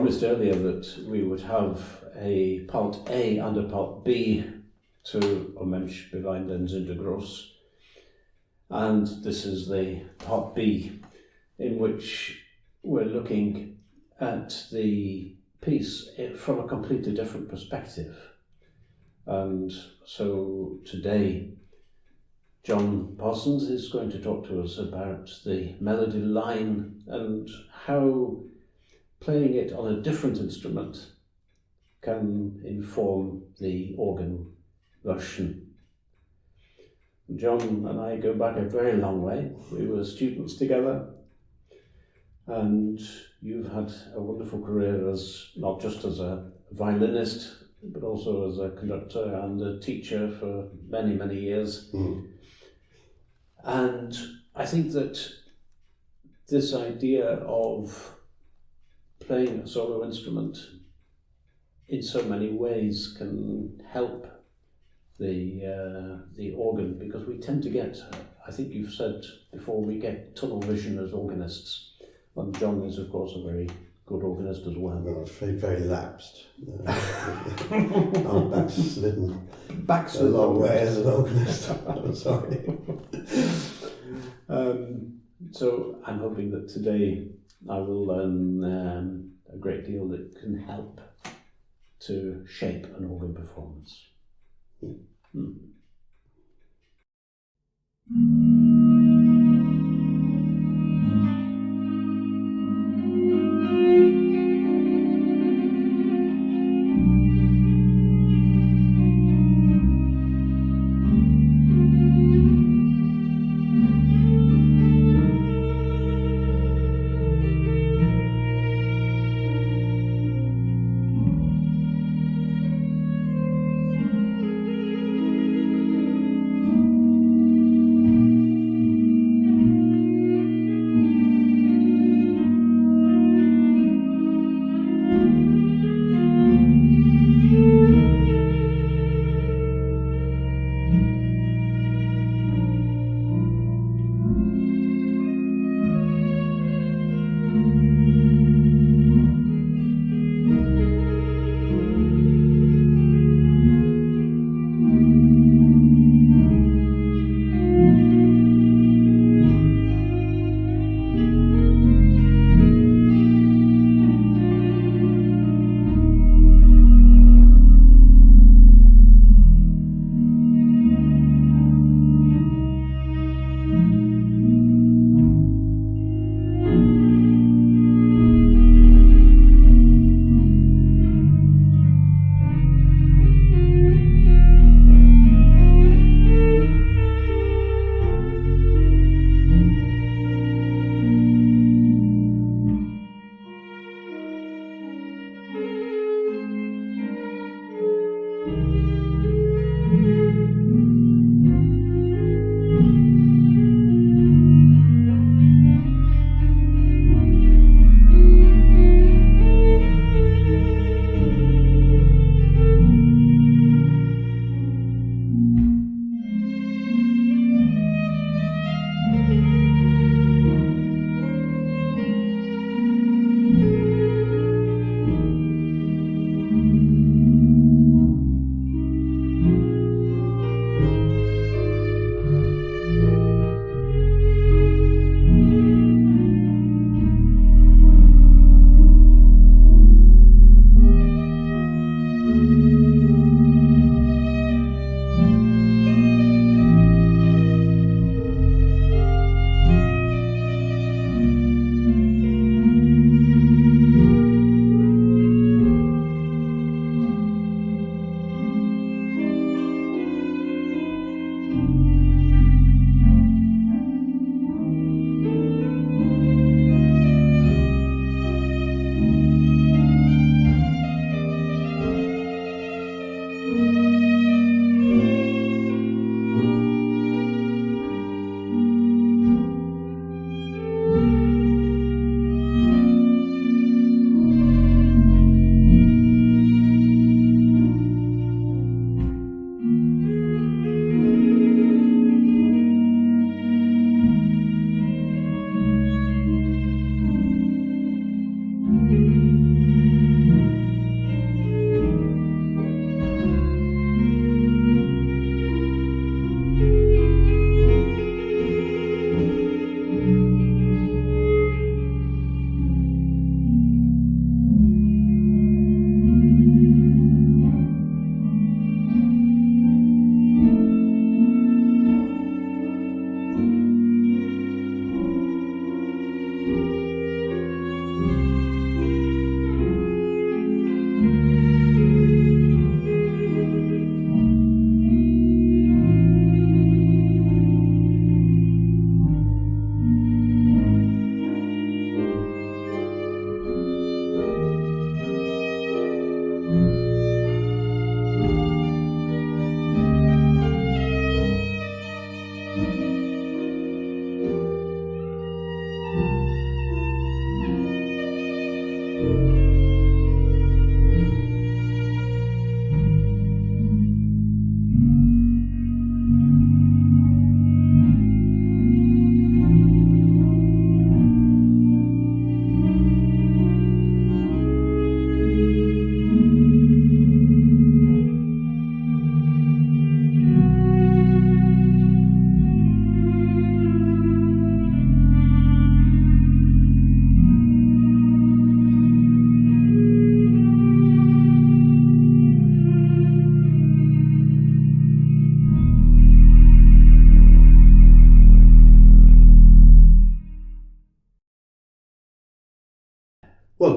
promised earlier that we would have a part A and a part B to Mensch, bewein, dein, Sünde. And this is the part B, in which we're looking at the piece from a completely different perspective. And so today, John Parsons is going to talk to us about the melody line and how playing it on a different instrument can inform the organ version. John and I go back a very long way. We were students together, and you've had a wonderful career as not just as a violinist, but also as a conductor and a teacher for many, many years. And I think that this idea of playing a solo instrument in so many ways can help the organ, because we tend to get, I think you've said before, we get tunnel vision as organists. And John is, of course, a very good organist as well. Well, it's very, very lapsed. I'm backslidden a long way as an organist. I'm sorry. So I'm hoping that today I will learn a great deal that can help to shape an organ performance.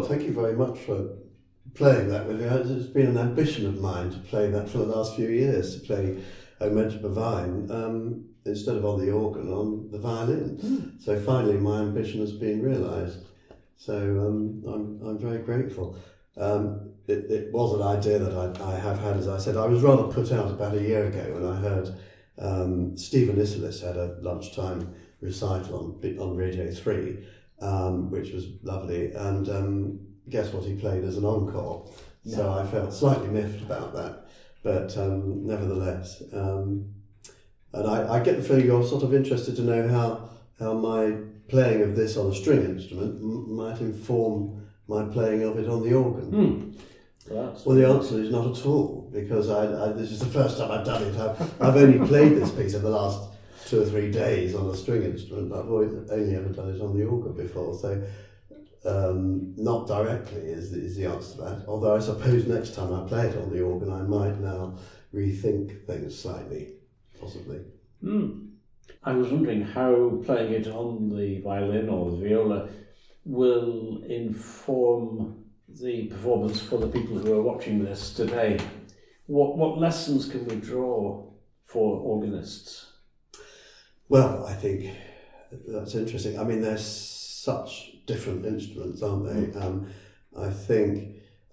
thank you very much for playing that with me. It's been an ambition of mine to play that for the last few years, to play Mensch, bewein, instead of on the organ, on the violin. So finally my ambition has been realised. So I'm very grateful. It was an idea that I have had, as I said. I was rather put out about a year ago when I heard Stephen Isserlis had a lunchtime recital on Radio 3, which was lovely, and guess what he played as an encore. No. So I felt slightly miffed about that, but nevertheless, and I get the feeling you're sort of interested to know how my playing of this on a string instrument might inform my playing of it on the organ. Well, the answer is not at all, because this is the first time I've done it. I've only played this piece in the last 2 or 3 days on a string instrument. I've only ever done it on the organ before, so not directly is the answer to that. Although I suppose next time I play it on the organ, I might now rethink things slightly, possibly. I was wondering how playing it on the violin or the viola will inform the performance for the people who are watching this today. What lessons can we draw for organists? Well, I think that's interesting. I mean, they're such different instruments, aren't they?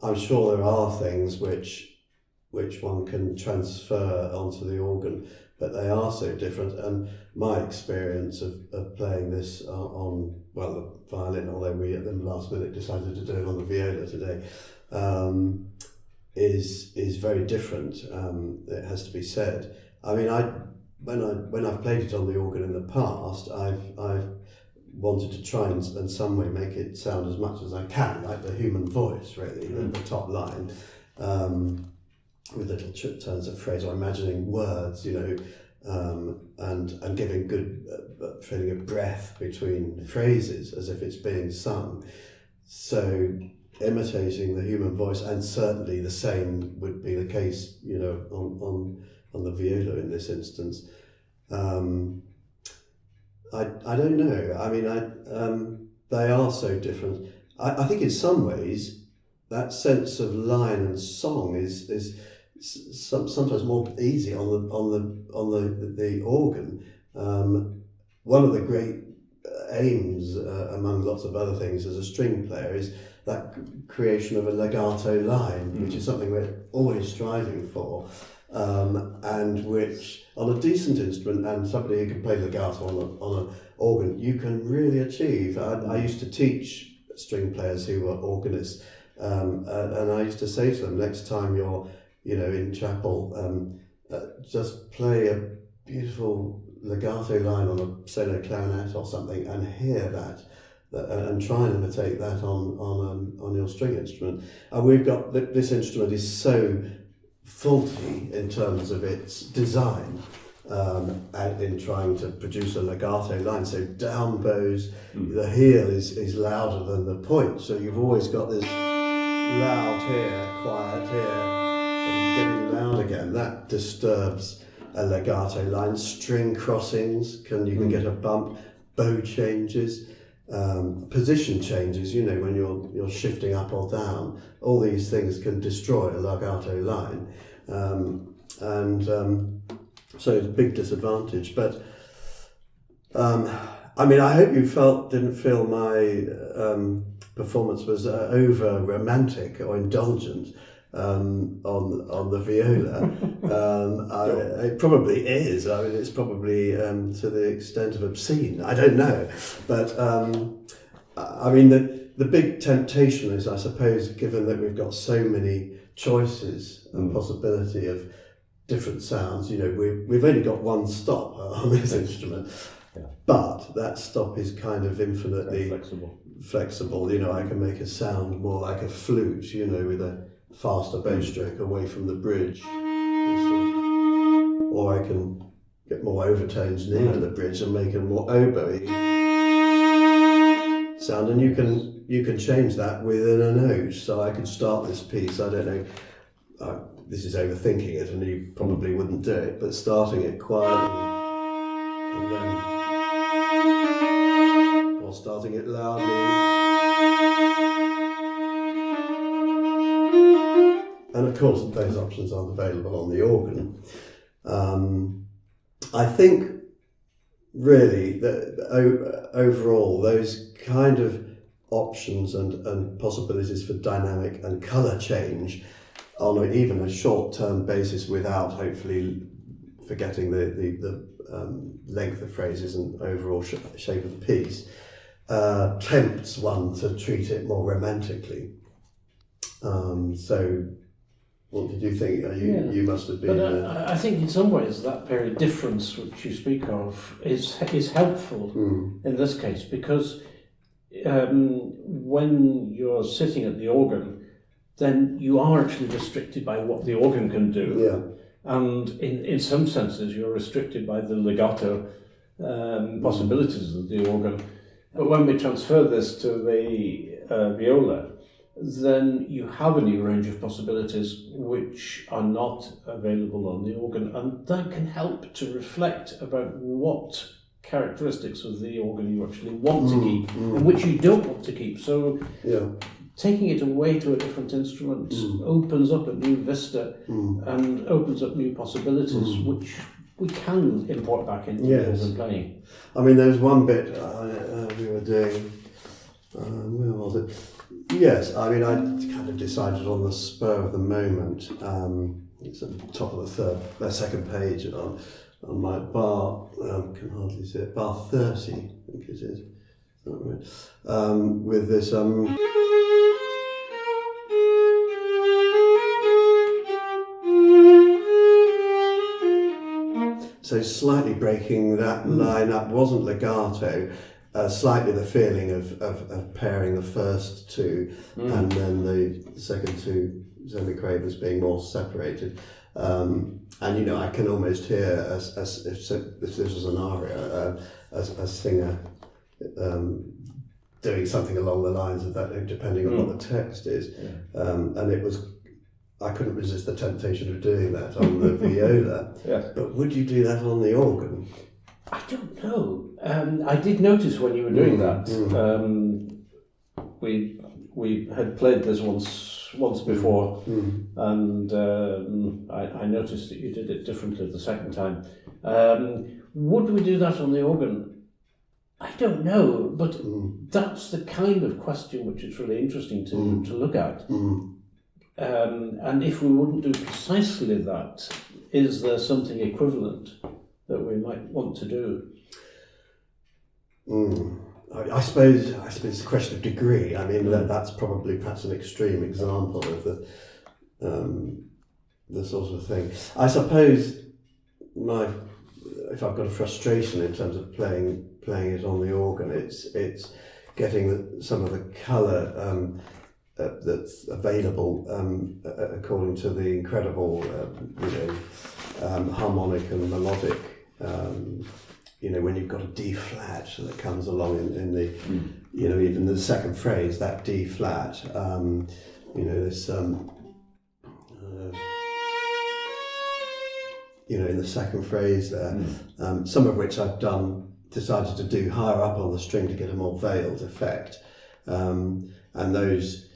I'm sure there are things which one can transfer onto the organ, but they are so different. And my experience of playing this on the violin, although we at the last minute decided to do it on the viola today, is very different. It has to be said. I mean, when I've played it on the organ in the past, I've wanted to try and in some way make it sound as much as I can like the human voice, really, in the top line, with little turns of phrase, or imagining words, and giving good feeling of breath between phrases as if it's being sung. So imitating the human voice, and certainly the same would be the case, on the viola in this instance. I don't know. I mean, they are so different. I think in some ways that sense of line and song is sometimes more easy on the organ. One of the great aims, among lots of other things, as a string player is that creation of a legato line, which is something we're always striving for. And which on a decent instrument and somebody who can play legato on an organ, you can really achieve. I used to teach string players who were organists, and I used to say to them, next time you're in chapel, just play a beautiful legato line on a solo clarinet or something, and hear that and try and imitate that on your string instrument. And we've got this instrument is so faulty in terms of its design, and in trying to produce a legato line, so down bows, the heel is louder than the point, so you've always got this loud here, quiet here, and getting loud again. That disturbs a legato line. String crossings, you can get a bump, bow changes, position changes, when you're shifting up or down. All these things can destroy a legato line, so it's a big disadvantage. But I mean, I hope you didn't feel my performance was over romantic or indulgent on the viola. It probably is. I mean, it's probably to the extent of obscene. I don't know, but I mean, the big temptation is, I suppose, given that we've got so many choices and possibility of different sounds. We've only got one stop on this instrument, but that stop is kind of infinitely flexible. I can make a sound more like a flute, with a faster bow stroke away from the bridge, or I can get more overtones near the bridge and make a more oboe sound, and you can change that within a note. So I could start this piece, I don't know, this is overthinking it and you probably wouldn't do it, but starting it quietly and then, or starting it loudly and of course those options aren't available on the organ. I think really that overall those kind of options and possibilities for dynamic and colour change on even a short-term basis, without hopefully forgetting the length of phrases and overall shape of the piece, tempts one to treat it more romantically. So what did you think? You must have been... But I think in some ways that very difference which you speak of is helpful in this case, because when you're sitting at the organ, then you are actually restricted by what the organ can do. Yeah. And in some senses you're restricted by the legato possibilities of the organ. But when we transfer this to the viola, then you have a new range of possibilities which are not available on the organ, and that can help to reflect about what characteristics of the organ you actually want to keep and which you don't want to keep. So taking it away to a different instrument opens up a new vista and opens up new possibilities which we can import back into the organ playing. I mean, there's one bit we were doing, where was it? Yes, I mean, I kind of decided on the spur of the moment. It's at the top of the second page on my bar. Can hardly see it. Bar 30, I think it is. Is that right? With this. So slightly breaking that line up, wasn't legato. Slightly the feeling of pairing the first two and then the second two semiquavers being more separated. And I can almost hear, as if this was an aria, a singer doing something along the lines of that, depending on what the text is. And it was, I couldn't resist the temptation of doing that on the viola. But would you do that on the organ? I don't know. I did notice when you were doing that. We had played this once before, and I noticed that you did it differently the second time. Would we do that on the organ? I don't know, but that's the kind of question which is really interesting to look at. And if we wouldn't do precisely that, is there something equivalent that we might want to do? I suppose it's a question of degree. I mean, that's probably perhaps an extreme example of the sort of thing. I suppose if I've got a frustration in terms of playing it on the organ, it's getting some of the colour that's available according to the incredible harmonic and melodic. When you've got a D flat that comes along in the, even the second phrase, that D flat, this, in the second phrase there, some of which I've decided to do higher up on the string to get a more veiled effect, and those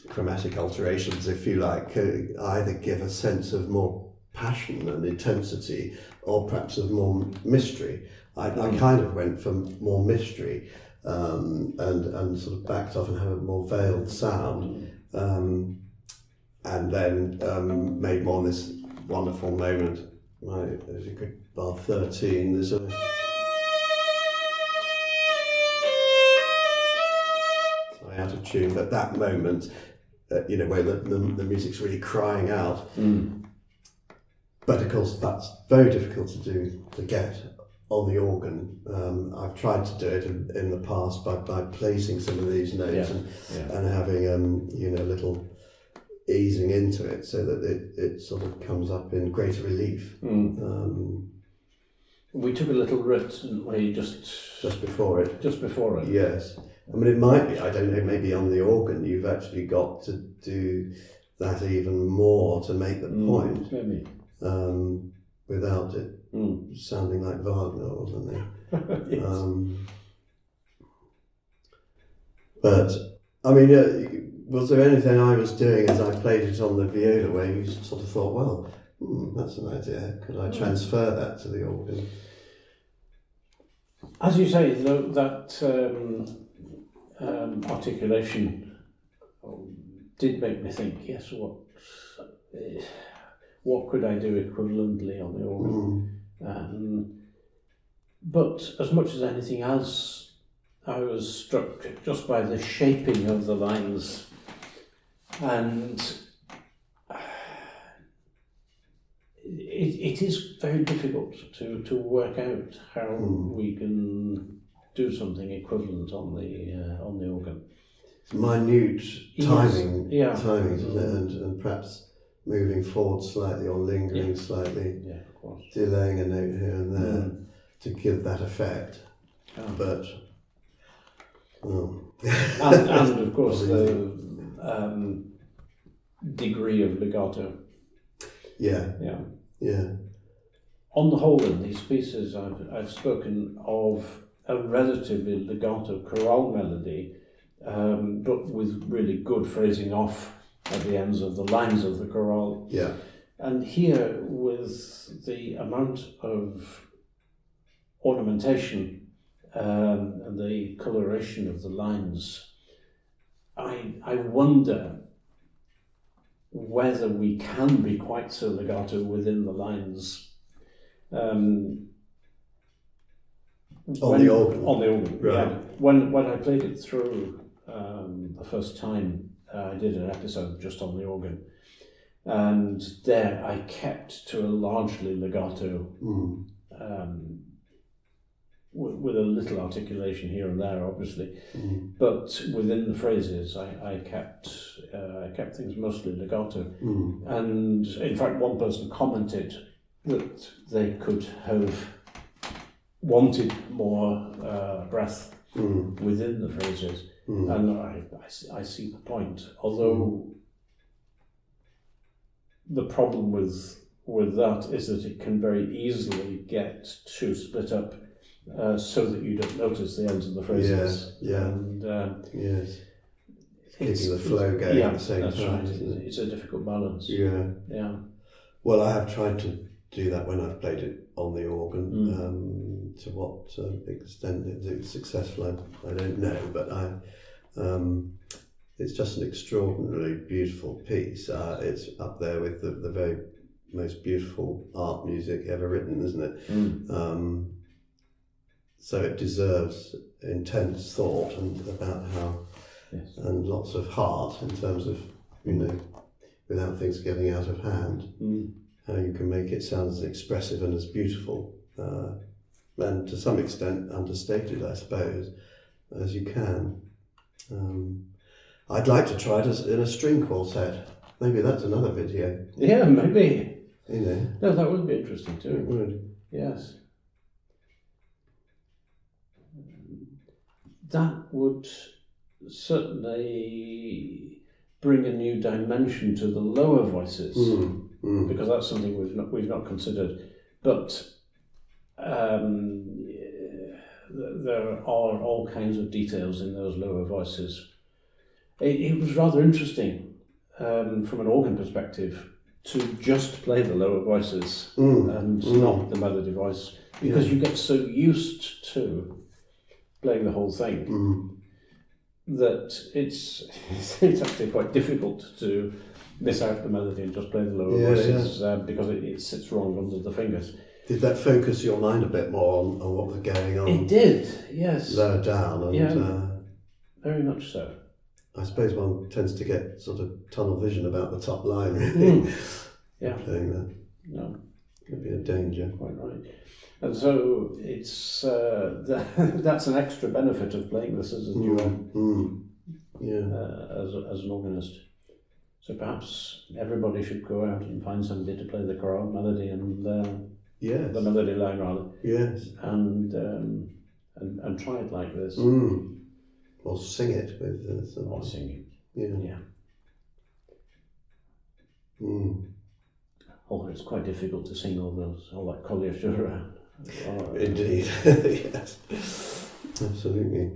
chromatic alterations, if you like, either give a sense of more passion and intensity, or perhaps of more mystery. I kind of went for more mystery, and sort of backed off and had a more veiled sound, and then made more this wonderful moment. As you could, bar 13. There's a. Sorry, out of tune, but that moment, where the music's really crying out. But of course, that's very difficult to get on the organ. I've tried to do it in the past by placing some of these notes and having a little easing into it so that it sort of comes up in greater relief. We took a little riff, didn't we, just before it? Just before it. Yes. I mean, it might be, I don't know, maybe on the organ you've actually got to do that even more to make the point. Maybe. Without it sounding like Wagner or something. Yes. But I mean, Was there anything I was doing as I played it on the viola where you sort of thought, well, that's an idea, could I transfer that to the organ? As you say, that articulation did make me think, yes, what could I do equivalently on the organ? But as much as anything else, I was struck just by the shaping of the lines, and it is very difficult to work out how we can do something equivalent on the organ. Minute timing, yes. timings, isn't it? And perhaps moving forward slightly or lingering slightly, of course. Delaying a note here and there to give that effect. But and of course the degree of legato. Yeah. On the whole, in these pieces, I've spoken of a relatively legato chorale melody, but with really good phrasing off at the ends of the lines of the chorale. Yeah. And here, with the amount of ornamentation and the coloration of the lines, I wonder whether we can be quite so legato within the lines. On the organ. On the organ, right. Yeah. When I played it through the first time, I did an episode just on the organ, and there I kept to a largely legato, with a little articulation here and there, obviously, but within the phrases, I kept things mostly legato. And in fact, one person commented that they could have wanted more breath within the phrases, and I see the point. Although the problem with that is that it can very easily get to split up so that you don't notice the ends of the phrases. And yes. Keeping the flow going at the same time. Right. It's a difficult balance. Yeah. Well, I have tried to do that when I've played it on the organ. To what extent it's successful, I don't know, but it's just an extraordinarily beautiful piece. It's up there with the very most beautiful art music ever written, isn't it? So it deserves intense thought and about how, and lots of heart in terms of, without things getting out of hand, how you can make it sound as expressive and as beautiful, and to some extent understated, I suppose, as you can. I'd like to try it in a string quartet. Maybe that's another video. Yeah, maybe. No, that would be interesting too. It would. Yes. That would certainly bring a new dimension to the lower voices, because that's something we've not considered. But there are all kinds of details in those lower voices. It was rather interesting from an organ perspective to just play the lower voices and not the melody voice, because you get so used to playing the whole thing that it's actually quite difficult to miss out the melody and just play the lower voices because it sits wrong under the fingers. Did that focus your mind a bit more on what was going on? It did, yes. Lower down, and very much so. I suppose one tends to get sort of tunnel vision about the top line, really. Playing that. No. Could be a danger. Quite right. And so it's that's an extra benefit of playing this as a duo, as an organist. So perhaps everybody should go out and find somebody to play the chorale melody and the melody line rather. Yes. And try it like this. Or sing it with something. Or singing. Yeah. Although it's quite difficult to sing all that colliature around. Indeed, yes, absolutely.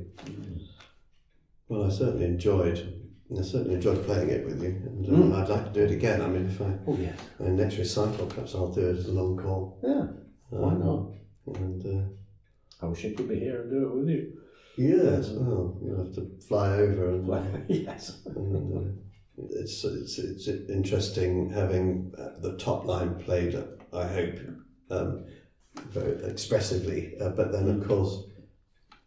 Well, I certainly enjoyed I certainly enjoyed playing it with you, and I'd like to do it again. I mean, if yes. next recital, perhaps I'll do it as a long call. Yeah, why not? And I wish I could be here and do it with you. yes, well, you'll have to fly over and yes. and, it's interesting having the top line played, I hope, very expressively, but then of course,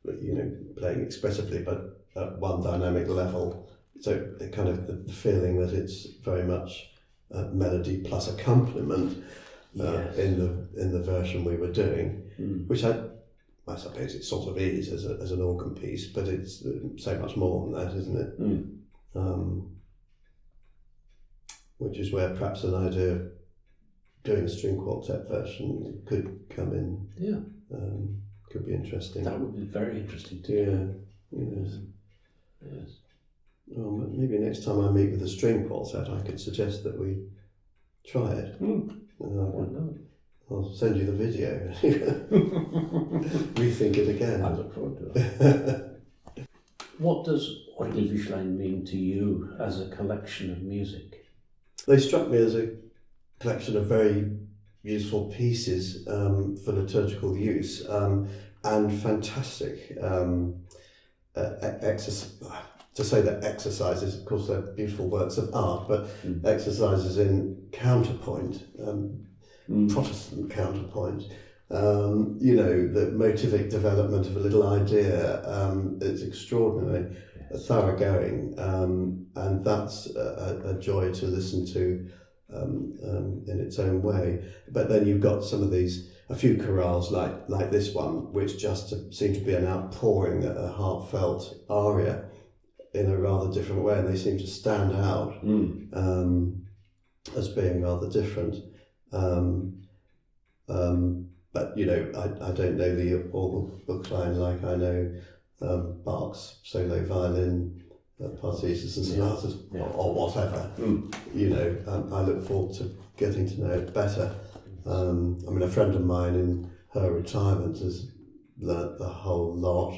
playing expressively, but at one dynamic level. So kind of the feeling that it's very much melody plus accompaniment Yes. in the version we were doing, which I suppose it sort of is as an organ piece, but it's so much more than that, isn't it? Which is where perhaps an idea of doing a string quartet version could come in. Yeah. Could be interesting. That would be very interesting too. Yes. Yes. Well, maybe next time I meet with a string quartet, I could suggest that we try it. Why not? I'll send you the video. Rethink it again. I look forward to it. What does Orgelbüchlein mean to you as a collection of music? They struck me as a collection of very useful pieces for liturgical use and fantastic exercise. To say that exercises, of course, they're beautiful works of art, but exercises in counterpoint, Protestant counterpoint, the motivic development of a little idea, it's extraordinary, thoroughgoing, and that's a joy to listen to in its own way. But then you've got a few chorales like this one, which just seem to be an outpouring, a heartfelt aria in a rather different way, and they seem to stand out as being rather different. But I don't know the Orgelbüchlein like I know Bach's solo violin partitas and sonatas or whatever. I look forward to getting to know it better. A friend of mine in her retirement has learnt the whole lot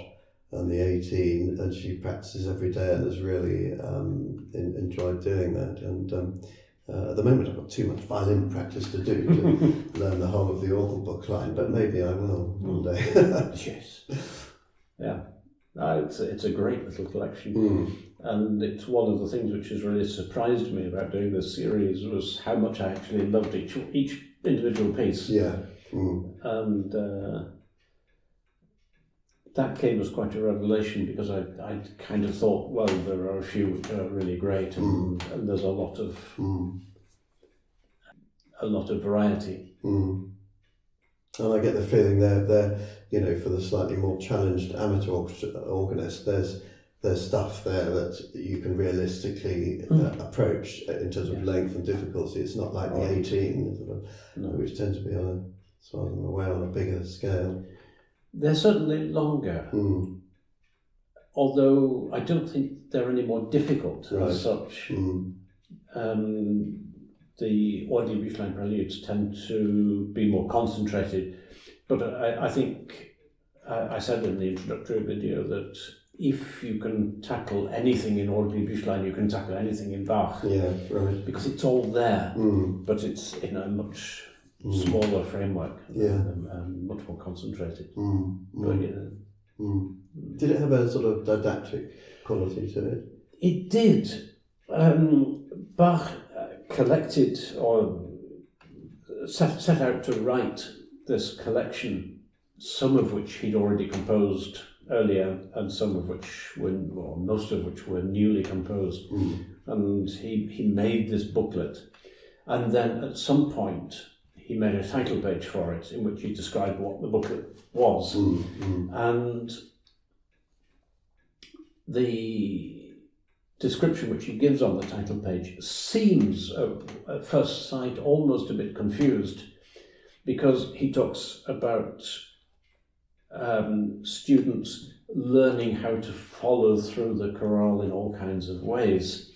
and the 18, and she practices every day and has really enjoyed doing that. And at the moment I've got too much violin practice to do to learn the whole of the Orgelbüchlein, but maybe I will one day. Yes. Yeah. It's a great little collection, and it's one of the things which has really surprised me about doing this series was how much I actually loved each individual piece. Yeah. And that came as quite a revelation, because I kind of thought, well, there are a few which are really great, and there's a lot of variety. And I get the feeling they're for the slightly more challenged amateur organist, there's stuff there that you can realistically approach in terms of length and difficulty. It's not like the 18, which tend to be as far as I'm aware, on a bigger scale. They're certainly longer, although I don't think they're any more difficult as such. The Orgelbüchlein preludes tend to be more concentrated, but I think I said in the introductory video that if you can tackle anything in Orgelbüchlein, you can tackle anything in Bach. Yeah, right. Because it's all there, but it's in a much smaller framework, and much more concentrated. But, Did it have a sort of didactic quality to it? It did. Bach collected or set out to write this collection, some of which he'd already composed earlier, and most of which were newly composed. And he made this booklet, and then at some point he made a title page for it in which he described what the booklet was. And the description which he gives on the title page seems at first sight almost a bit confused, because he talks about students learning how to follow through the chorale in all kinds of ways,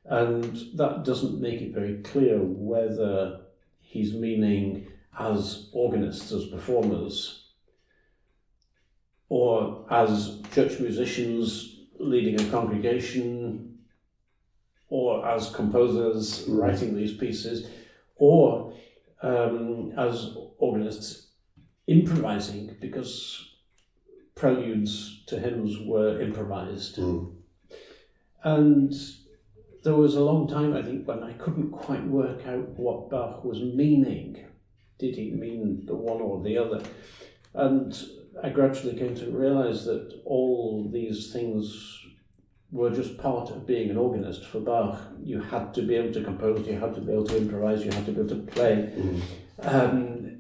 and that doesn't make it very clear whether he's meaning as organists, as performers, or as church musicians leading a congregation, or as composers writing these pieces, or as organists improvising, because preludes to hymns were improvised. And there was a long time, I think, when I couldn't quite work out what Bach was meaning. Did he mean the one or the other? And I gradually came to realise that all these things were just part of being an organist for Bach. You had to be able to compose, you had to be able to improvise, you had to be able to play.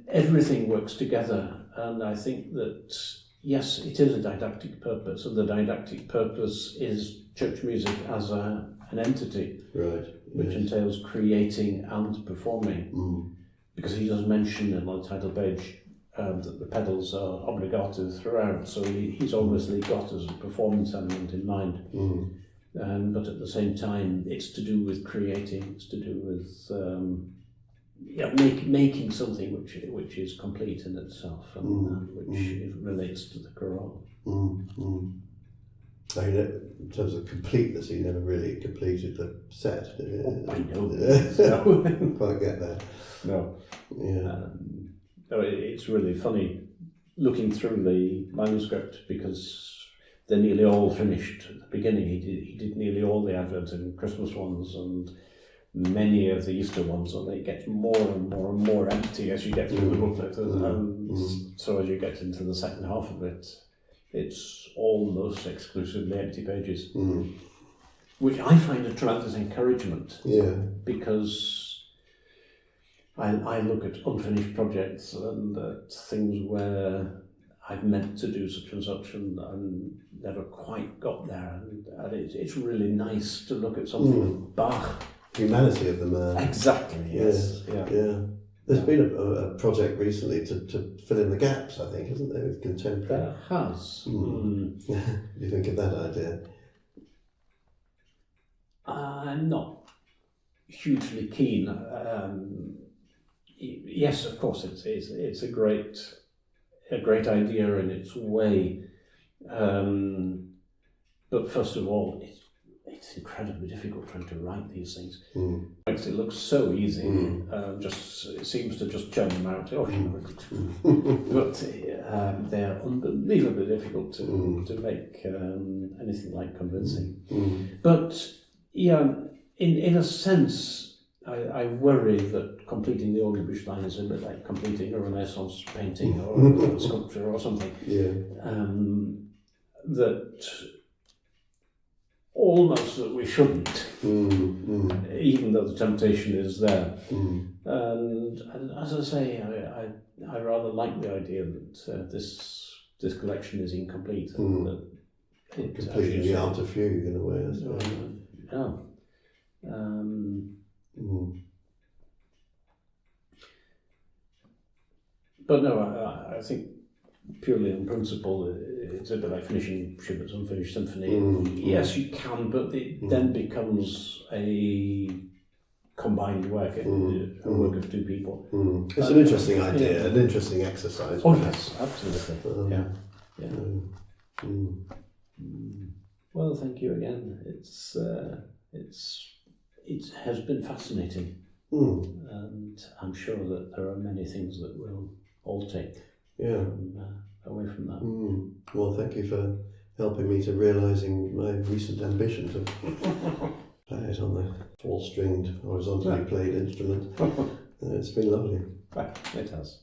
Everything works together, and I think that, yes, it is a didactic purpose, and the didactic purpose is church music as an entity, which entails creating and performing. Because he does mention in the title page that the pedals are obligato throughout, so he's obviously got as a performance element in mind. But at the same time, it's to do with creating, it's to do with making something which is complete in itself, and which relates to the chorale. So in terms of completeness, he never really completed the set. I know. No. Quite get there. No. Yeah. It's really funny looking through the manuscript, because they're nearly all finished at the beginning. He did nearly all the Advent and Christmas ones and many of the Easter ones, and it gets more and more and more empty as you get through the booklet. So as you get into the second half of it, it's almost exclusively empty pages, which I find a tremendous encouragement. Because I look at unfinished projects and at things where I've meant to do such and such and never quite got there, and it's really nice to look at something like Bach. Humanity of the man. Exactly, yes. Yeah. There's been a project recently to fill in the gaps, I think, isn't there, with contemporary? There has. What do you think of that idea? I'm not hugely keen. Yes, of course, it's a great idea in its way. But first of all, it's incredibly difficult trying to write these things. Makes it look so easy. It seems to just churn them out. But they're unbelievably difficult to make anything like convincing. But yeah, in a sense, I worry that completing the Orgelbüchlein is a bit like completing a Renaissance painting or a sculpture or something. That almost that we shouldn't, even though the temptation is there. And as I say, I rather like the idea that this collection is incomplete. And that completing the art of fugue in a way, I suppose. But no, I think purely in principle, it's a bit like finishing Schubert's Unfinished Symphony. Yes, you can, but it then becomes a combined work, a work of two people. It's an interesting idea, an interesting exercise. Oh yes, absolutely. Well, thank you again. It has been fascinating, and I'm sure that there are many things that we'll all take away from that. Well, thank you for helping me to realising my recent ambition to play it on the four-stringed, horizontally played instrument. It's been lovely. It has.